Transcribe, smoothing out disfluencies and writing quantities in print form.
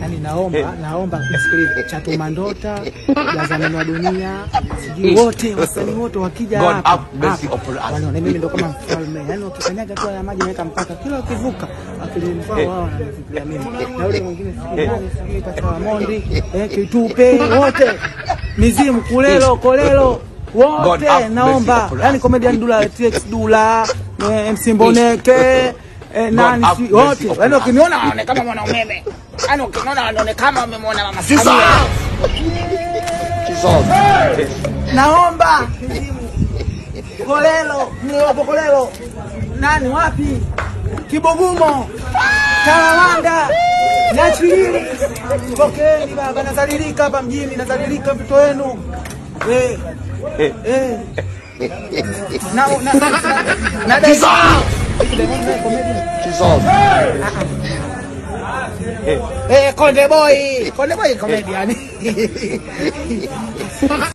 Yani naomba kusikiliza Chatu Mandota, Jazamini wa Dunia, sijui wote wasanii wote wakija hapa. Wanaona mimi ndo kama mfalme. Yani ukikanyaga tu ya maji naweka mpaka kila ukivuka akilimvaa wao wananifikiria mimi. Na yule mwingine sijui Tasawa Mondi, Kitupe wote. Mizimu Kulelo, Kolelo wote naomba. Yani comedian Dula, TX Dula, MC Mboneke, nani si wote. Yani ukiniona waone kama mwana umeme. Yani ukiniona waone kama umemwona Mama Samia. Naomba Kolelo, mliopo Kolelo. Nani wapi? Kibogumo, Kalawanda, Nyachilili. Pokeeni baba, nazalilika hapa mjini, nazalilika mtoto wenu. Konde boy comedian.